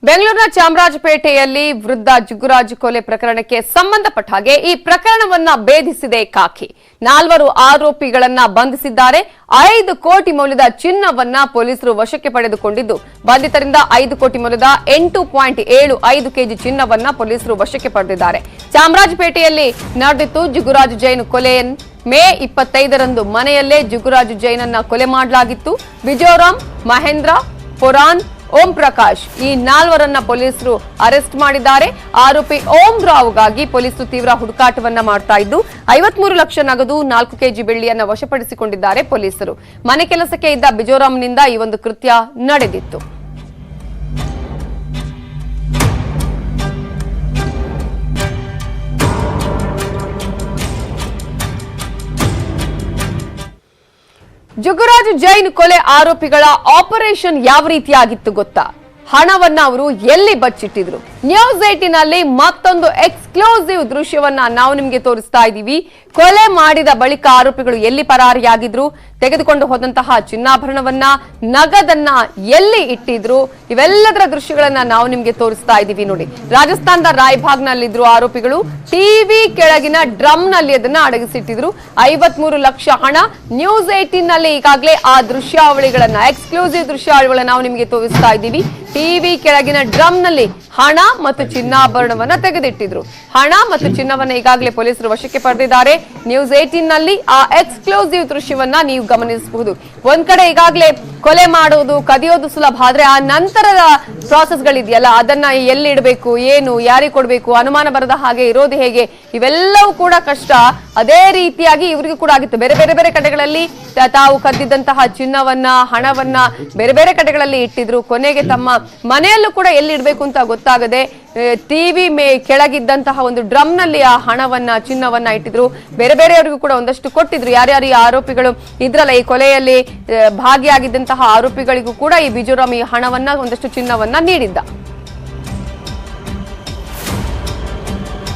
ಬೆಂಗಳೂರಿನ ಚಾಮರಾಜಪೇಟೆಯಲ್ಲಿ ವೃದ್ಧ ಜುಗ್ಗುರಾಜ್ ಕೊಲೆ ಪ್ರಕರಣಕ್ಕೆ ಸಂಬಂಧಪಟ್ಟ ಹಾಗೆ ಈ ಪ್ರಕರಣವನ್ನ ಭೇದಿಸಿದೆ ಖಾಕಿ 4 ಆರೋಪಿಗಳನ್ನ ಬಂಧಿಸಿದ್ದಾರೆ। 5 ಕೋಟಿ ಮೌಲ್ಯದ ಚಿನ್ನವನ್ನ ಪೊಲೀಸರು ವಶಕ್ಕೆ ಪಡೆದುಕೊಂಡಿದ್ದು ಬಂಧಿತರಿಂದ 5 ಕೋಟಿ ಮೌಲ್ಯದ 8.75 ಕೆಜಿ ಚಿನ್ನವನ್ನ ಪೊಲೀಸರು ವಶಕ್ಕೆ ಪಡೆದಿದ್ದಾರೆ। ಚಾಮರಾಜಪೇಟೆಯಲ್ಲಿ ನಡೆದಿತ್ತು ಜುಗ್ಗುರಾಜ್ ಜೈನ್ ಕೊಲೆ ಮೇ 25ರಂದು ಮನೆಯಲ್ಲೇ ಜುಗ್ಗುರಾಜ್ ಜೈನನ್ನ ಕೊಲೆ ಮಾಡಲಾಗಿತ್ತು। ವಿಜಯರಾಮ್, ಮಹೇಂದ್ರ, ಪುರಾನ್, ಓಂ ಪ್ರಕಾಶ್ ಈ 4ರನ್ನ ಪೊಲೀಸರು ಅರೆಸ್ಟ್ ಮಾಡಿದ್ದಾರೆ। ಆರೋಪಿ ಓಂ ರಾವ್ಗಾಗಿ ಪೊಲೀಸರು ತೀವ್ರ ಹುಡುಕಾಟವನ್ನ ಮಾಡ್ತಾ ಇದ್ದು 53 ಲಕ್ಷ ನಗದು 4 ಕೆಜಿ ಬೆಳ್ಳಿಯನ್ನ ವಶಪಡಿಸಿಕೊಂಡಿದ್ದಾರೆ ಪೊಲೀಸರು। ಮನೆ ಕೆಲಸಕ್ಕೆ ಇದ್ದ ಬಿಜೋರಾಮ್ನಿಂದ ಈ ಒಂದು ಕೃತ್ಯ ನಡೆದಿತ್ತು। ಜುಗ್ಗುರಾಜ್ ಜೈನ್ ಕೊಲೆ ಆರೋಪಿಗಳ ಆಪರೇಷನ್ ಯಾವ ರೀತಿಯಾಗಿತ್ತು ಗೊತ್ತಾ? ಹಣವನ್ನ ಅವರು ಎಲ್ಲಿ ಬಚ್ಚಿಟ್ಟಿದ್ರು? ನ್ಯೂಸ್ 18ನಲ್ಲಿ ಮತ್ತೊಂದು ಎಕ್ಸ್ಕ್ಲೂಸಿವ್ ದೃಶ್ಯವನ್ನ ನಾವು ನಿಮಗೆ ತೋರಿಸ್ತಾ ಇದ್ದೀವಿ। ಕೊಲೆ ಮಾಡಿದ ಬಳಿಕ ಆರೋಪಿಗಳು ಎಲ್ಲಿ ಪರಾರಿಯಾಗಿದ್ರು, ತೆಗೆದುಕೊಂಡು ಹೋದಂತಹ ಚಿನ್ನಾಭರಣವನ್ನ, ನಗದನ್ನ ಎಲ್ಲಿ ಇಟ್ಟಿದ್ರು, ಇವೆಲ್ಲದರ ದೃಶ್ಯಗಳನ್ನ ನಾವು ನಿಮಗೆ ತೋರಿಸ್ತಾ ಇದ್ದೀವಿ ನೋಡಿ। ರಾಜಸ್ಥಾನದ ರಾಯ್ಬಾಗ್ನಲ್ಲಿದ್ರು ಆರೋಪಿಗಳು, ಟಿವಿ ಕೆಳಗಿನ ಡ್ರಮ್ ನಲ್ಲಿ ಅದನ್ನ ಅಡಗಿಸಿಟ್ಟಿದ್ರು। 53 ಲಕ್ಷ ಹಣ ನ್ಯೂಸ್ 18ನಲ್ಲಿ ಈಗಾಗಲೇ ಆ ದೃಶ್ಯಾವಳಿಗಳನ್ನ, ಎಕ್ಸ್ಕ್ಲೂಸಿವ್ ದೃಶ್ಯಾವಳಿಗಳನ್ನ ನಾವು ನಿಮಗೆ ತೋರಿಸ್ತಾ ಇದ್ದೀವಿ। ಟಿವಿ ಕೆಳಗಿನ ಡ್ರಮ್ ನಲ್ಲಿ ಹಣ ಮತ್ತು ಚಿನ್ನಾಭರಣವನ್ನ ತೆಗೆದಿಟ್ಟಿದ್ರು। ಹಣ ಮತ್ತು ಚಿನ್ನವನ್ನ ಈಗಾಗಲೇ ಪೊಲೀಸರು ವಶಕ್ಕೆ ಪಡೆದಿದ್ದಾರೆ। ನ್ಯೂಸ್ 18ನಲ್ಲಿ ಆ ಎಕ್ಸ್ಕ್ಲೂಸಿವ್ ದೃಶ್ಯವನ್ನ ನೀವು ಗಮನಿಸಬಹುದು। ಒಂದ್ ಕಡೆ ಈಗಾಗಲೇ ಕೊಲೆ ಮಾಡೋದು, ಕದಿಯೋದು ಸುಲಭ, ಆದ್ರೆ ಆ ನಂತರದ ಪ್ರಾಸೆಸ್ಗಳಿದೆಯಲ್ಲ, ಅದನ್ನ ಎಲ್ಲಿ ಇಡಬೇಕು, ಏನು, ಯಾರಿಗೆ ಕೊಡಬೇಕು, ಅನುಮಾನ ಬರದ ಹಾಗೆ ಇರೋದು ಹೇಗೆ, ಇವೆಲ್ಲವೂ ಕೂಡ ಕಷ್ಟ। ಅದೇ ರೀತಿಯಾಗಿ ಇವರಿಗೂ ಕೂಡ ಆಗಿತ್ತು। ಬೇರೆ ಕಡೆಗಳಲ್ಲಿ ತಾವು ಕದ್ದಿದ್ದಂತಹ ಚಿನ್ನವನ್ನ, ಹಣವನ್ನ ಬೇರೆ ಕಡೆಗಳಲ್ಲಿ ಇಟ್ಟಿದ್ರು। ಕೊನೆಗೆ ತಮ್ಮ ಮನೆಯಲ್ಲೂ ಕೂಡ ಎಲ್ಲಿ ಇಡಬೇಕು ಅಂತ ಗೊತ್ತಾಗದೆ ಟಿವಿ ಕೆಳಗಿದ್ದಂತಹ ಒಂದು ಡ್ರಮ್ ನಲ್ಲಿ ಆ ಹಣವನ್ನ, ಚಿನ್ನವನ್ನ ಇಟ್ಟಿದ್ರು। ಬೇರೆಯವರಿಗೂ ಕೂಡ ಒಂದಷ್ಟು ಕೊಟ್ಟಿದ್ರು। ಯಾರ್ಯಾರು ಈ ಆರೋಪಿಗಳು ಇದ್ರಲ್ಲ, ಈ ಕೊಲೆಯಲ್ಲಿ ಭಾಗಿಯಾಗಿದ್ದಂತಹ ಆರೋಪಿಗಳಿಗೂ ಕೂಡ ಈ ಬಿಜೋರಾಮ್ ಈ ಹಣವನ್ನ, ಒಂದಷ್ಟು ಚಿನ್ನವನ್ನ ನೀಡಿದ್ದ।